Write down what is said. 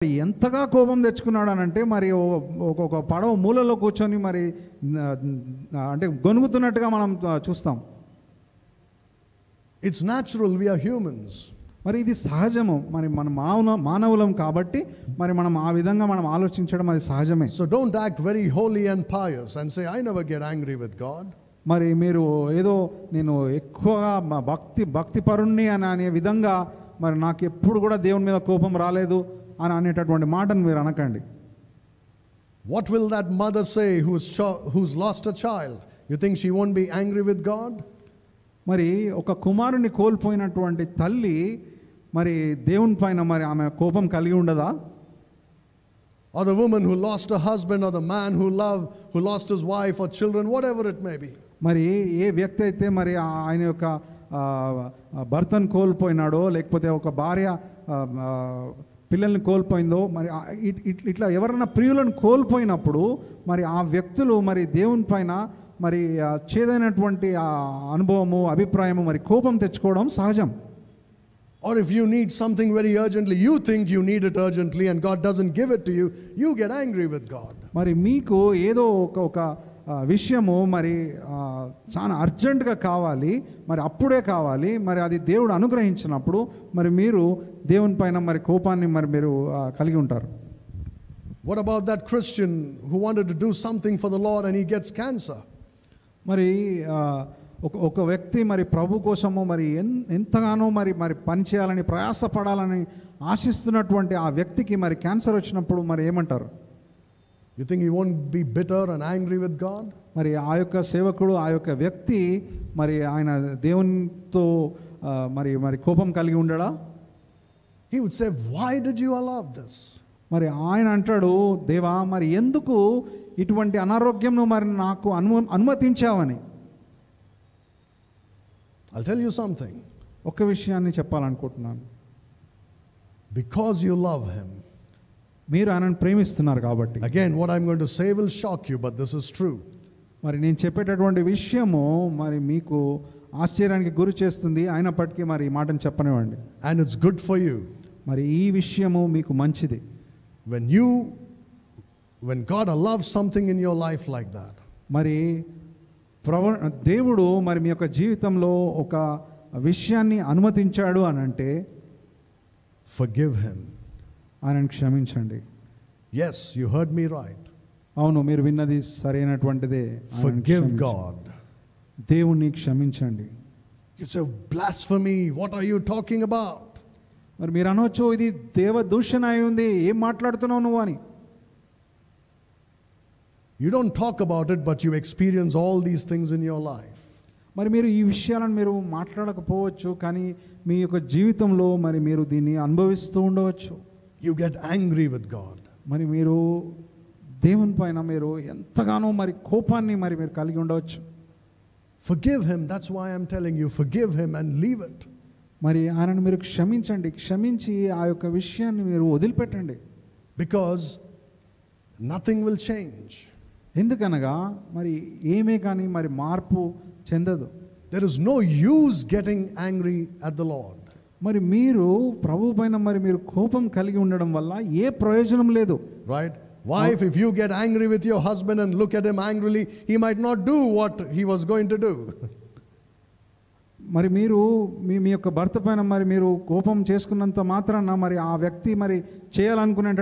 ఎంతగా కోపం తెచ్చుకున్నాడు అని అంటే మరి ఒక పడవ మూలలో కూర్చొని మరి అంటే గొనుగుతున్నట్టుగా మనం చూస్తాం. It's natural, we are humans. మరి ఇది సహజము, మరి మన మానవులం కాబట్టి మరి మనం ఆ విధంగా మనం ఆలోచించడం అది సహజమే. So don't act very holy and pious and say I never get angry with God. మరి మీరు ఏదో నేను ఎక్కువగా భక్తి పరుణ్ణి అని అనే విధంగా మరి నాకు ఎప్పుడు కూడా దేవుని మీద కోపం రాలేదు అని అనేటటువంటి మాటను మీరు అనకండి. What will that mother say who's lost a child? You think she won't be angry with God? మరి ఒక కుమారుని కోల్పోయినటువంటి తల్లి మరి దేవుని పైన మరి ఆమె కోపం కలిగి ఉండదా? Or the woman who lost a husband, or the man who lost his wife or children, whatever it may be. మరి ఏ వ్యక్తి అయితే మరి ఆయన యొక్క భర్తను కోల్పోయినాడో లేకపోతే ఒక భార్య పిల్లల్ని కోల్పోయిందో మరి ఇట్లా ఎవరైనా ప్రియులను కోల్పోయినప్పుడు మరి ఆ వ్యక్తులు మరి దేవుని పైన మరి చేదైనటువంటి అనుభవము అభిప్రాయము మరి కోపం తెచ్చుకోవడం సహజం. Or if you need something very urgently, you think you need it urgently and God doesn't give it to you, you get angry with God. మరి మీకు ఏదో ఒక విషయము మరి చాలా అర్జెంటుగా కావాలి, మరి అప్పుడే కావాలి, మరి అది దేవుడు అనుగ్రహించినప్పుడు మరి మీరు దేవుని పైన మరి కోపాన్ని మరి మీరు కలిగి ఉంటారు. What about that Christian who wanted to do something for the Lord and he gets cancer? మరి ఒక వ్యక్తి మరి ప్రభు కోసము మరి ఎంతగానో మరి పని చేయాలని ప్రయాసపడాలని ఆశిస్తున్నటువంటి ఆ వ్యక్తికి మరి క్యాన్సర్ వచ్చినప్పుడు మరి ఏమంటారు? You think he won't be bitter and angry with God? మరి ఆ యొక్క సేవకుడు ఆ యొక్క వ్యక్తి మరి ఆయన దేవునితో మరి కోపం కలిగి ఉండడా? He would say, why did you allow this? మరి ఆయన అంటాడు, దేవా మరి ఎందుకు ఇటువంటి అనారోగ్యంను మరి నాకు అనుమతించావని. I'll tell you something. ఒక విషయాన్ని చెప్పాలనుకుంటున్నాను. Because you love him. మీరు ఆయనను ప్రేమిస్తున్నారు కాబట్టి. Again, what I'm going to say will shock you, but this is true. మరి నేను చెప్పేటటువంటి విషయము మరి మీకు ఆశ్చర్యానికి గురి చేస్తుంది, అయినప్పటికీ మరి ఈ మాటను చెప్పనివ్వండి. And it's good for you. మరి ఈ విషయము మీకు మంచిది. When God allows something in your life like that. మరి దేవుడు మరి మీ యొక్క జీవితంలో ఒక విషయాన్ని అనుమతించాడు అని అంటే forgive him. ఆయనను క్షమించండి. Yes, you heard me right. అవును, మీరు విన్నది సరైనటువంటిదే. Forgive God. దేవుణ్ణి క్షమించండి. You say blasphemy, what are you talking about? మరి మీరు అనవచ్చు, ఇది దేవదూషణ అయి ఉంది, ఏం మాట్లాడుతున్నావు నువ్వు అని. You don't talk about it, but you experience all these things in your life. మరి మీరు ఈ విషయాలను మీరు మాట్లాడకపోవచ్చు, కానీ మీ యొక్క జీవితంలో మరి మీరు దీన్ని అనుభవిస్తూ ఉండవచ్చు. You get angry with God. మరి మీరు దేవుని పైన మీరు ఎంతగానో మరి కోపాన్ని మరి మీరు కలిగి ఉండవచ్చు. Forgive him. That's why I'm telling you, forgive him and leave it. మరి ఆయనను మీరు క్షమించండి, క్షమించి ఆ యొక్క విషయాన్ని మీరు వదిలిపెట్టండి. Because nothing will change. ఎందుకనగా మరి ఏమే కానీ మరి మార్పు చెందదు. There is no use getting angry at the Lord. మరి మీరు ప్రభు పైన మరి మీరు కోపం కలిగి ఉండడం వల్ల ఏ ప్రయోజనం లేదు. Right? Wife, if you get angry with your husband and look at him angrily, he might not do what he was going to do. మరి మీరు మీ యొక్క భర్త పైన మరి మీరు కోపం చేసుకున్నంత మాత్రాన మరి ఆ వ్యక్తి మరి చేయాలనుకునే